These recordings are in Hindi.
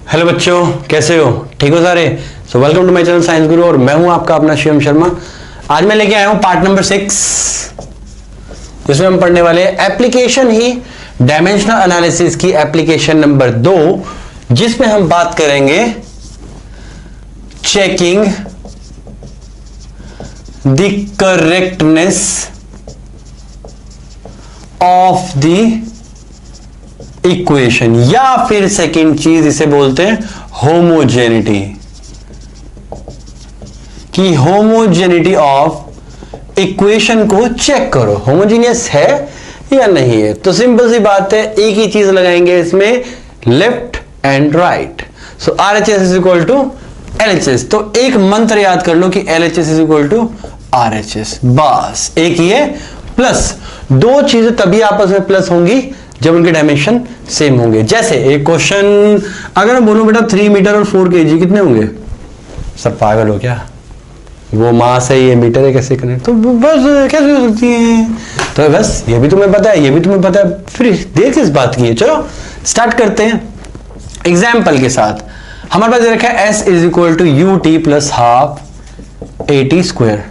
हेलो बच्चों, कैसे हो? ठीक हो सारे? So welcome to my channel science guru और मैं हूं आपका अपना शिवम शर्मा। आज मैं लेके आया हूं पार्ट नंबर 6, जिसमें हम पढ़ने वाले हैं एप्लीकेशन ही डायमेंशनल एनालिसिस की एप्लीकेशन नंबर 2, जिसमें हम बात करेंगे checking the correctness of the equation, या फिर सेकंड चीज इसे बोलते हैं होमोजेनिटी, कि होमोजेनिटी ऑफ इक्वेशन को चेक करो, होमोजीनियस है या नहीं है। तो सिंपल सी बात है, एक ही चीज लगाएंगे इसमें, left and right. So RHS is equal to LHS। तो एक मंत्र याद कर लो कि LHS is equal to RHS, बस एक ही है। प्लस दो चीजें तभी आपस में प्लस होंगी जब उनके डायमेंशन सेम होंगे। जैसे एक क्वेश्चन अगर मैं बोलूं बेटा 3 मीटर और 4 kg कितने होंगे? सर पागल हो क्या? वो मास है, ये मीटर है, कैसे कनेक्ट? तो बस कैसे हो सकती है? तो बस ये भी तुम्हें पता है, ये भी तुम्हें पता है, फिर देर किस बात की है। चलो स्टार्ट करते हैं एग्जाम्पल के साथ। हमारे पास रखा है S is equal to UT plus half AT square.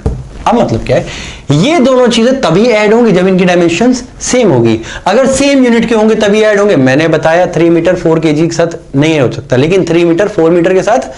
अब मतलब क्या है, ये दोनों चीजें तभी ऐड होंगी जब इनकी डायमेंशंस सेम होगी। अगर सेम यूनिट के होंगे तभी ऐड होंगे। मैंने बताया 3 मीटर 4 kg के साथ नहीं हो सकता, लेकिन 3 मीटर 4 मीटर के साथ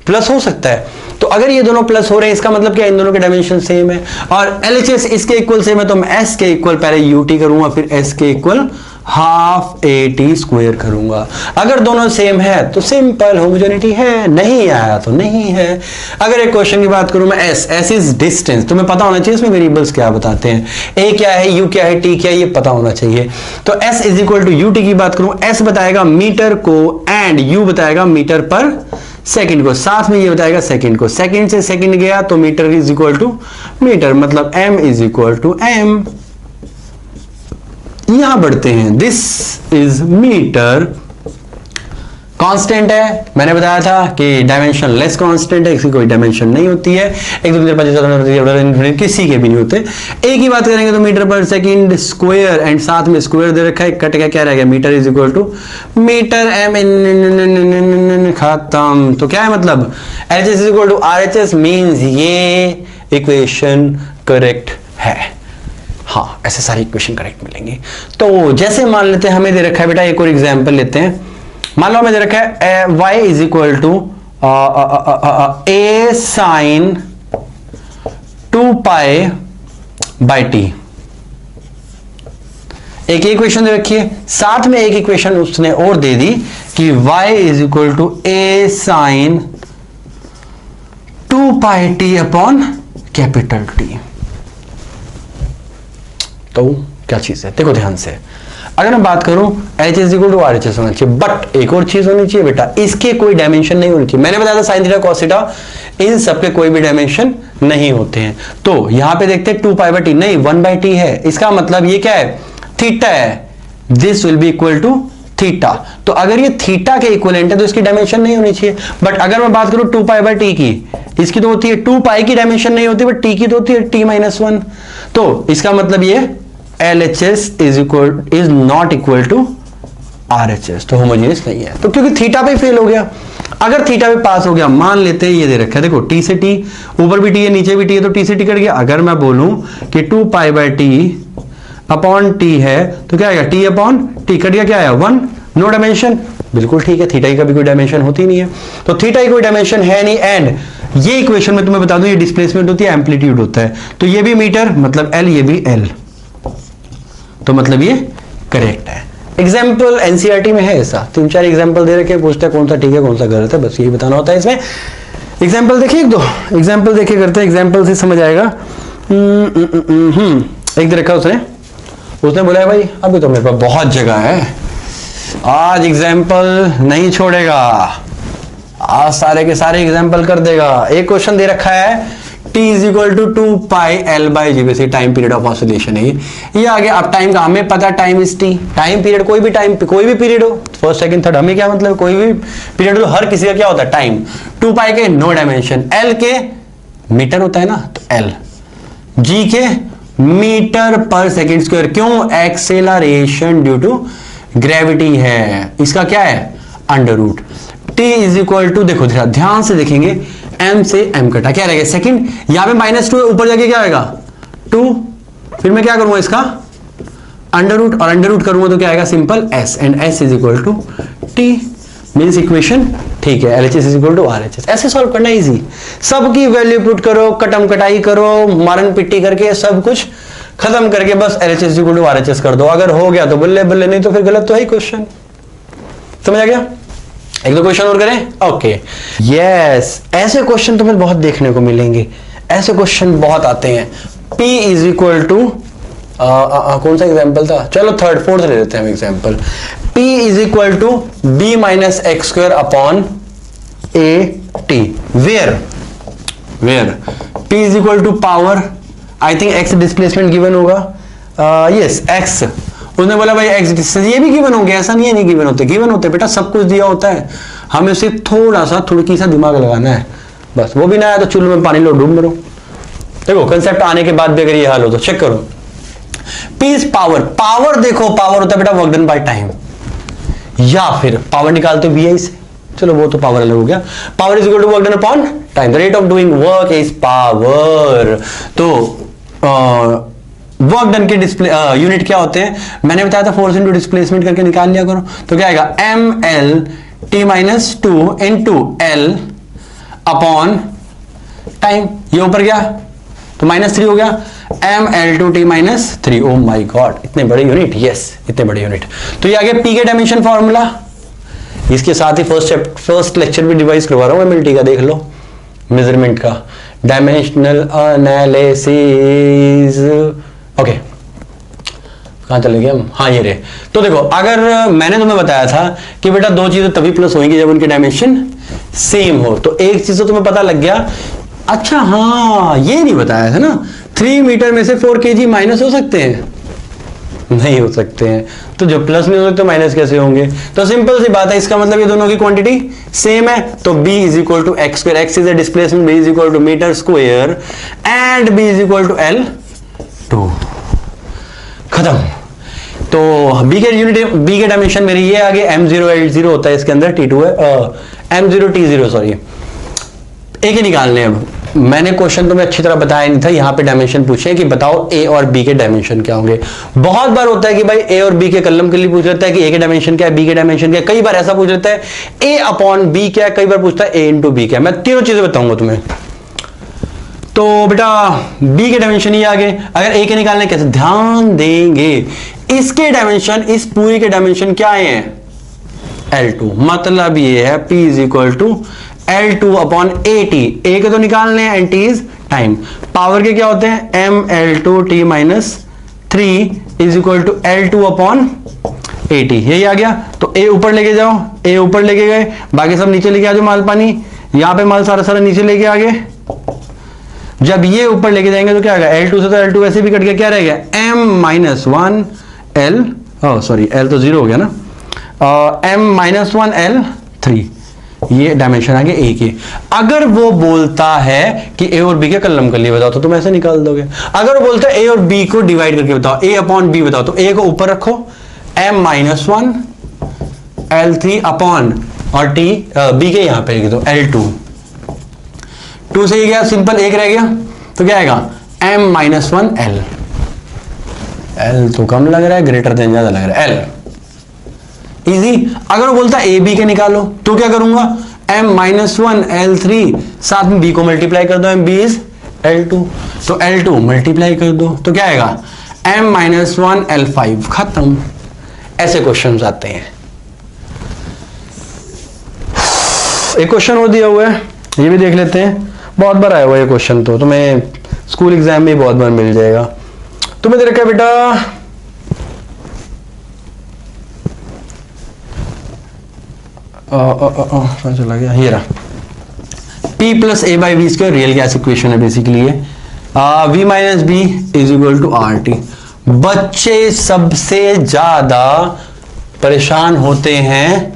प्लस हो सकता है। तो अगर ये दोनों प्लस हो रहे हैं, इसका मतलब क्या, इन दोनों के डायमेंशन सेम है। और LHS इसके इक्वल सेम है, तो मैं S के इक्वल पहले UT करूंगा, फिर S के इक्वल हाफ AT स्क्वायर करूंगा। अगर दोनों सेम है तो सिंपल होमोजेनिटी है, नहीं आया तो नहीं है। अगर एक क्वेश्चन की बात करूं मैं, S इज डिस्टेंस, तुम्हें पता होना चाहिए इसमें वेरिएबल्स क्या बताते हैं, A क्या है, U क्या है, T क्या है, ये पता होना चाहिए। तो S is equal to UT की बात करूं, S बताएगा मीटर को एंड U बताएगा मीटर पर सेकंड को, साथ में ये बताएगा सेकंड को। सेकंड से सेकंड गया तो meter is equal to meter, मतलब M is equal to M। यहां बढ़ते हैं, दिस इज मीटर, कांस्टेंट है। मैंने बताया था कि डायमेंशन लेस कांस्टेंट है, इसकी कोई डायमेंशन नहीं होती है, 1 2 3 4 5 6 किसी के भी नहीं होते। एक ही बात करेंगे तो मीटर पर सेकंड स्क्वायर एंड साथ में स्क्वायर दे रखा है, कट गया, क्या रह गया, meter is equal to meter M, खत्म। तो क्या है मतलब, LHS is equal to RHS means ये इक्वेशन करेक्ट है। हाँ, ऐसे सारी इक्वेशन करेक्ट मिलेंगी। तो जैसे मान लेते हैं हमें दे रखा है बेटा, एक और एग्जांपल लेते हैं। मान लो हमें दे रखा है y is equal to A sine 2 pi by T. एक इक्वेशन दे रखी है, साथ में एक इक्वेशन उसने और दे दी कि y is equal to A sine 2 pi T upon capital T। तो क्या चीज है, देखो ध्यान से। अगर मैं बात करूं LHS is equal to RHS होना चाहिए, बट एक और चीज होनी चाहिए बेटा, इसके कोई डायमेंशन नहीं होनी चाहिए। मैंने बताया था साइन थीटा कॉस थीटा, इन सबके कोई भी डायमेंशन नहीं होते हैं। तो यहां पे देखते हैं 2 पाई बाई टी, नहीं 1 बाई टी है। इसका मतलब ये क्या है, थीटा है, this will be equal to theta. तो अगर ये थीटा के इक्विवेलेंट है तो इसकी डायमेंशन नहीं होनी चाहिए। बट अगर मैं बात करूं 2 पाई बाई टी की, इसकी तो होती है 2 पाई की डायमेंशन नहीं होती, बट टी की तो होती है T-1। तो इसका मतलब ये LHS is not equal to RHS, तो होमोजेनियस नहीं है। तो क्योंकि थीटा पे फेल हो गया। अगर थीटा पे पास हो गया, मान लेते हैं ये दे रखा है, देखो T से T, ऊपर भी T है नीचे भी T है, तो T से T कट गया। अगर मैं बोलूं कि 2 pi by T upon T है तो क्या आएगा, T अपॉन T कट गया, क्या आया 1, नो डायमेंशन। बिल्कुल ठीक है, थीटा की कभी कोई डायमेंशन होती नहीं है, तो थीटा की कोई डायमेंशन है नहीं। एंड ये इक्वेशन में तुम्हें बता दूं, ये डिस्प्लेसमेंट होती है, एम्पलीट्यूड होता है। तो ये भी मीटर मतलब L, ये भी L, तो मतलब ये करेक्ट है। एग्जाम्पल एनसीईआरटी में है ऐसा, 3-4 एग्जाम्पल दे रखे, पूछते हैं कौन सा ठीक है कौन सा गलत है, बस यही बताना होता है इसमें। एग्जाम्पल देखिए, 1-2 एग्जाम्पल देखिए करते हैं, एग्जाम्पल से समझ आएगा। एक दे रखा उसने बोला है भाई अभी तो मेरे पास बहुत जगह है, आज एग्जाम्पल नहीं छोड़ेगा, आज सारे के सारे एग्जाम्पल कर देगा। एक क्वेश्चन दे रखा है T is equal to 2 pi L by g, वैसे टाइम पीरियड ऑफ ऑसिलेशन है ये आ गया। अब टाइम का हमें पता, time is T, time period कोई भी टाइम, कोई भी पीरियड हो, फर्स्ट सेकंड थर्ड, हमें क्या मतलब, कोई भी पीरियड हो, हर किसी का क्या होता है टाइम। 2 पाई के नो डायमेंशन, L के मीटर होता है ना, तो L, G के मीटर पर सेकंड स्क्वायर, क्यों, एक्सेलरेशन ड्यू टू ग्रेविटी है, इसका क्या है under root. T t is equal to, देखो ध्यान से देखेंगे, m से m कटा, क्या रहेगा सेकंड, यहां पे -2 है, ऊपर जाके क्या आएगा 2, फिर मैं क्या करूंगा इसका अंडर रूट, और अंडर रूट करूंगा तो क्या आएगा simple s, and s is equal to t, means equation ठीक है, LHS is equal to RHS। ऐसे सॉल्व करना इजी, सबकी वैल्यू पुट करो, कटम कटाई करो, मारन पिट्टी करके सब कुछ खत्म करके बस LHS is equal to RHS कर दो, अगर हो गया तो बल्ले बल्ले, नहीं तो फिर गलत तो है ही क्वेश्चन। समझ आ गया? एक दो क्वेश्चन और करें, ओके यस। ऐसे क्वेश्चन तुम्हें बहुत देखने को मिलेंगे, ऐसे क्वेश्चन बहुत आते हैं। P इज इक्वल टू, कौन सा एग्जांपल था, चलो थर्ड फोर्थ ले लेते हैं example. P is equal to b minus x square upon AT, where P is equal to power, I think x displacement given होगा, यस x, उसने बोला भाई x डिस्टेंस, ये भी गिवन हो गया, ऐसा नहीं है नहीं गिवन होते, गिवन होते बेटा, सब कुछ दिया होता है, हमें सिर्फ थोड़ा सा थुड़की सा दिमाग लगाना है बस, वो भी ना आया तो चूल्हे में पानी लो डूब मरो। देखो कंसेप्ट आने के बाद भी अगर ये हाल हो तो चेक करो। P इज पावर, पावर देखो पावर होता है बेटा वर्क डन बाय टाइम, या फिर पावर निकालते हो VI से, चलो वो तो पावर अलग हो गया, power is equal to work done upon time, the rate of doing work is power. तो वर्क डन के डिस्प्ले यूनिट क्या होते हैं, मैंने बताया था फोर्स इनटू डिस्प्लेसमेंट करके निकाल लिया करो, तो क्या आएगा ml t-2 into l upon time, ये ऊपर गया तो -3 हो गया, ml2t-3, ओ माय गॉड इतने बड़े यूनिट, यस इतने बड़े यूनिट। तो ये आगे P के डायमेंशन फॉर्मूला, इसके साथ ही फर्स्ट लेक्चर भी डिवाइस करवा रहा हूं MLT का, देख लो मेजरमेंट का, डायमेंशनल एनालिसिस, ओके कहां चले गए हम, हाँ ये रहे। तो देखो अगर मैंने तुम्हें बताया था कि बेटा दो चीजें तभी प्लस होंगी जब उनके डायमेंशन सेम हो, तो एक चीज तो तुम्हें पता लग गया, अच्छा हाँ ये नहीं बताया था ना, 3 मीटर में से 4 kg माइनस हो सकते हैं, नहीं हो सकते हैं, तो जो प्लस नहीं हो सकते माइनस कैसे होंगे, तो सिंपल सी बात है, इसका मतलब ये दोनों की क्वांटिटी सेम है, तो b is equal to x square, x is the displacement, b is equal to meter square and b is equal to L2, खत्म। तो b के यूनिट, b के डायमेंशन मेरे ये आगे m0 L0 होता है, इसके अंदर t2 है, m0 t0 सॉरी, एक ही निकालने। अब मैंने क्वेश्चन तुम्हें अच्छी तरह बताया नहीं था, यहाँ पे डायमेंशन पूछे कि बताओ a और b के डायमेंशन क्या होंगे। बहुत बार होता है कि भाई a और b के कलम के लिए पूछ लेता है कि a के डायमेंशन क्या है, b के डायमेंशन क्या है, कई बार ऐसा पूछ लेता है a अपॉन b क्या है, कई बार पूछता है a इंटू b क्या है। मैं तीनों चीजें बताऊंगा तुम्हें। तो बेटा b के डायमेंशन ही आगे, अगर a के निकालने कैसे, ध्यान देंगे इसके डायमेंशन, इस पूरी के डायमेंशन क्या है L2, मतलब ये है p is equal to L2 upon AT, A के तो निकालने हैं, NT इज टाइम, पावर के क्या होते हैं mL2t-3 is equal to L2 upon AT, यही आ गया। तो A ऊपर लेके जाओ, A ऊपर लेके गए, बाकी सब नीचे लेके आ जाओ, माल पानी, यहां पे माल सारा सारा नीचे लेके आ गए, जब ये ऊपर लेके जाएंगे तो क्या आएगा, L2 से तो L2 वैसे भी कट गया, क्या रह गया m-1l, सॉरी L तो 0 हो गया ना, m-1l3, ये डायमेंशन आ गया a के। अगर वो बोलता है कि a और b के कलम कर लिए बताओ, तो तुम ऐसे निकाल दोगे। अगर वो बोलता है a और b को डिवाइड करके बताओ, a अपॉन b बताओ, तो a को ऊपर रखो, m-1 l3 अपॉन, और t b के यहां पे लिख दो L2, 2 से ही गया सिंपल, एक रह गया, तो क्या आएगा m-1 l, l तो कम लग रहा है, ग्रेटर देन ज्यादा लग रहा है, l इजी। अगर वो बोलता है ए बी के निकालो, तो क्या करूंगा, m-1 L3 साथ में b को मल्टीप्लाई कर दो, m b इज L2, तो L2 मल्टीप्लाई कर दो, तो क्या आएगा m-1 L5, खत्म। ऐसे क्वेश्चंस आते हैं। एक क्वेश्चन और दिया हुआ है, ये भी देख लेते हैं, बहुत बार आया हुआ है क्वेश्चन, तो तुम्हें स्कूल एग्जाम में बहुत बार मिल जाएगा। तुम्हें दे रखा है बेटा चला गया, ये रहा p plus a by v square, real gas equation है बेसिकली ये, v minus b is equal to RT। बच्चे सबसे ज्यादा परेशान होते हैं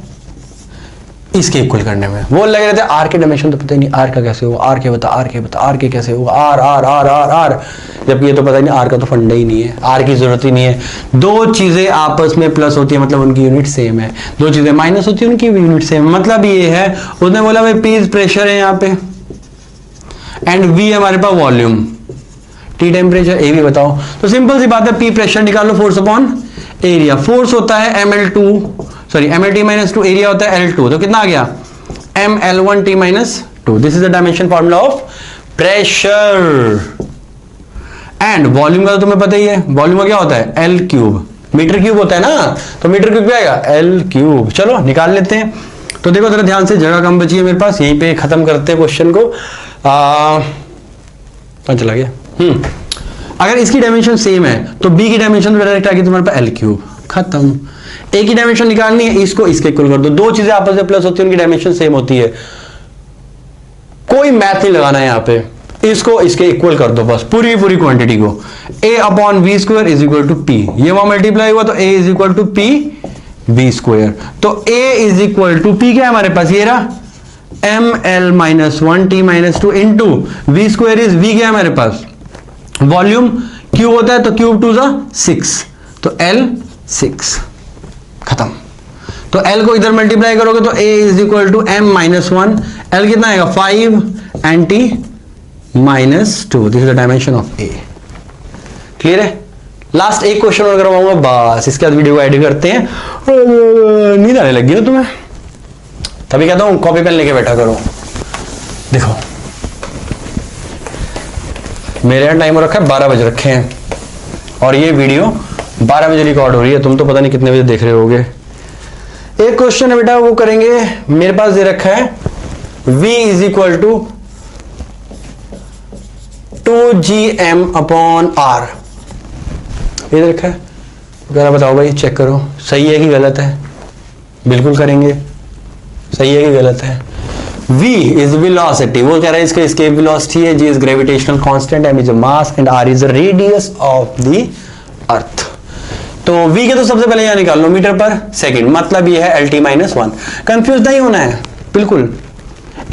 इसके इक्वल करने में। वो लगे रहते आर के डायमेंशन तो पता ही नहीं, आर का कैसे होगा, आर के बता, आर के बता, आर के कैसे होगा, R R R R R, जबकि ये तो पता ही नहीं, आर का तो फंडा ही नहीं है, आर की जरूरत ही नहीं है। दो चीजें आपस में प्लस होती है मतलब उनकी यूनिट सेम है, दो चीजें माइनस होती है उनकी यूनिट सेम है। मतलब ये है, उसने बोला भाई पी प्रेशर है यहाँ पे एंड वी हमारे पास वॉल्यूम, टी टेम्परेचर, ए भी बताओ। तो सिंपल सी बात है, पी प्रेशर निकाल लो, फोर्स अपॉन एरिया। फोर्स होता है ml2 sorry mlt minus 2, area होता है L2, तो कितना आ गया ml1t minus 2। This is the dimension formula of pressure. And volume का तो तुम्हें पता ही है, वॉल्यूम का क्या होता है L क्यूब, मीटर क्यूब होता है ना, तो मीटर क्यूब क्या आएगा L क्यूब। चलो निकाल लेते हैं। तो देखो जरा ध्यान से, जगह कम बची है मेरे पास, यहीं पे खत्म करते हैं क्वेश्चन को। चला गया। अगर इसकी डायमेंशन सेम है तो बी की डायमेंशन डायरेक्ट आएगी तुम्हारे पास L क्यूब, खत्म। ए की डायमेंशन निकालनी है, इसको इसके इक्वल कर दो। दो चीजें आपस में प्लस होती है, उनकी डायमेंशन सेम होती है, कोई मैथ नहीं लगाना है यहां पे, इसको इसके इक्वल कर दो बस, पूरी पूरी क्वांटिटी को। a upon v square is equal to P, ये वहां मल्टीप्लाई हुआ तो a is equal to P V square. तो a is equal to P क्या है हमारे पास, ये रहा ml minus 1t minus 2 into v square is v क्या है हमारे पास वॉल्यूम, क्यूब होता है तो क्यूब 2 जा 6, तो L 6, खत्म। तो L को इधर मल्टीप्लाई करोगे तो A is equal to m minus 1, L कितना आएगा 5 and T minus 2। This is the dimension of A। Clear है? लास्ट एक क्वेश्चन और करवाऊंगा बस, इसके बाद वीडियो को एडिट करते हैं। नींद आने लगी ना तुम्हें, तभी कहता हूं कॉपी पेन लेके बैठा करो। देखो मेरे यहाँ टाइमर रखा है 12 बजे रखे हैं, और ये वीडियो 12 बजे रिकॉर्ड हो रही है, तुम तो पता नहीं कितने बजे देख रहे होगे। एक क्वेश्चन है बेटा, वो करेंगे। मेरे पास दे रखा है v is equal to 2gm upon r, ये दे रखा है। जरा बताओ भाई, चेक करो सही है कि गलत है। बिल्कुल करेंगे, सही है कि गलत है। v इज वेलोसिटी, वो कह रहा है इसका एस्केप वेलोसिटी है, g is gravitational constant, m is mass and r is the radius of the earth. तो v के तो सबसे पहले यहां निकाल लो मीटर पर सेकंड, मतलब ये है lt माइनस 1। कंफ्यूज नहीं होना है बिल्कुल,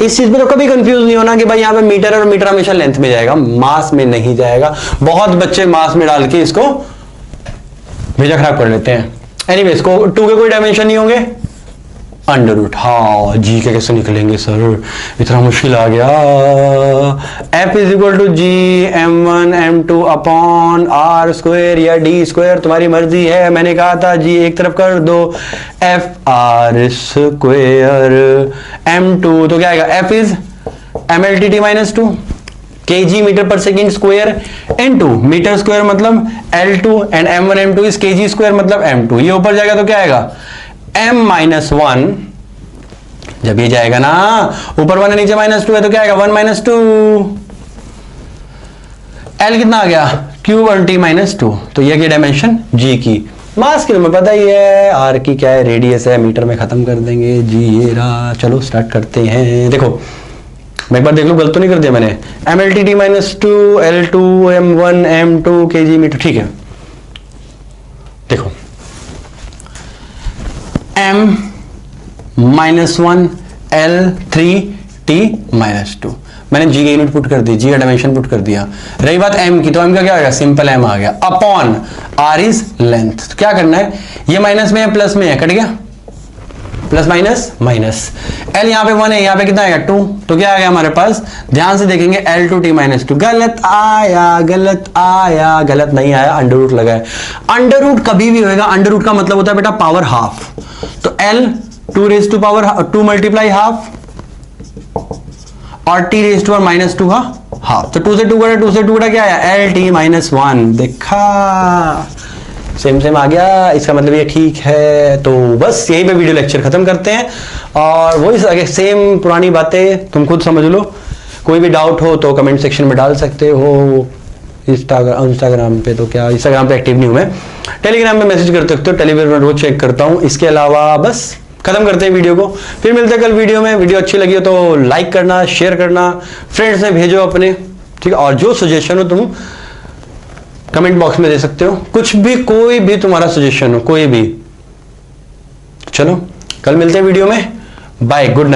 इस चीज में तो कभी कंफ्यूज नहीं होना कि भाई यहाँ पे मीटर और मीटर हमेशा लेंथ में जाएगा, मास में नहीं जाएगा। बहुत बच्चे मास में डाल के इसको भेजा खराब कर लेते हैं। एनीवेज, को 2 के कोई डायमेंशन नहीं होंगे, अंडर रूट। हाँ जी के कैसे निकलेंगे सर, इतना मुश्किल आ गया। f is equal to G m1 m2 upon r square या d स्क्वायर, तुम्हारी मर्जी है। मैंने कहा था जी एक तरफ कर दो, f r स्क्वायर m2, तो क्या आएगा f is mltt minus 2 kg metre per second square into metre square मतलब L2 and m1 m2 is kg square मतलब m2। ये ऊपर जाएगा तो क्या आएगा m माइनस 1, जब ये जाएगा ना ऊपर 1 है नीचे माइनस 2 है तो क्या आएगा 1 माइनस 2। L कितना आ गया Q और T माइनस 2, तो ये की डायमेंशन G की। मास की तुम्हें पता ही है, R की क्या है रेडियस है, मीटर में खत्म कर देंगे। G ये रहा। चलो स्टार्ट करते हैं। देखो मैं एक बार देख लो, गलत तो नहीं कर दिया मैंने। mLT minus 2 L2 m1 m2 kg metre, ठीक है। देखो m minus 1 L3 T minus 2, मैंने g की यूनिट पुट कर दी, g का डायमेंशन पुट कर दिया। रही बात m की, तो m का क्या आ गया सिंपल m आ गया अपॉन r इज लेंथ। तो क्या करना है, ये माइनस में है प्लस में है, कट गया, प्लस माइनस माइनस। L यहाँ पे 1 है, यहाँ पे कितना आएगा 2, तो क्या आ गया हमारे पास, ध्यान से देखेंगे L2T माइनस 2। गलत आया, गलत आया, गलत नहीं आया, अंडर रूट लगा है। अंडर रूट कभी भी होएगा, अंडर रूट का मतलब होता है बेटा पावर हाफ, तो L 2 raise to power 2 multiply half और T रेज टू माइनस 2 का हाफ, तो 2 से 2 कटा, 2 से 2 कटा क्या आया LT माइनस 1। देखा सेम सेम आ गया, इसका मतलब ये ठीक है। तो बस यही पे वीडियो लेक्चर खत्म करते हैं, और वही सेम पुरानी बातें तुम खुद समझ लो। कोई भी डाउट हो तो कमेंट सेक्शन में डाल सकते हो। इंस्टाग्राम पे तो क्या, इंस्टाग्राम पे एक्टिव नहीं हूं मैं, टेलीग्राम पे मैसेज कर सकते हो, टेलीग्राम में रोज चेक करता हूं। इसके अलावा बस खत्म करते हैं वीडियो को, फिर मिलते हैं कल वीडियो में। वीडियो अच्छी लगी हो तो लाइक करना, शेयर करना, फ्रेंड्स में भेजो अपने, ठीक है। और जो सजेशन हो तुम कमेंट बॉक्स में दे सकते हो, कुछ भी, कोई भी तुम्हारा सजेशन हो, कोई भी। चलो कल मिलते हैं वीडियो में, बाय, गुड नाइट।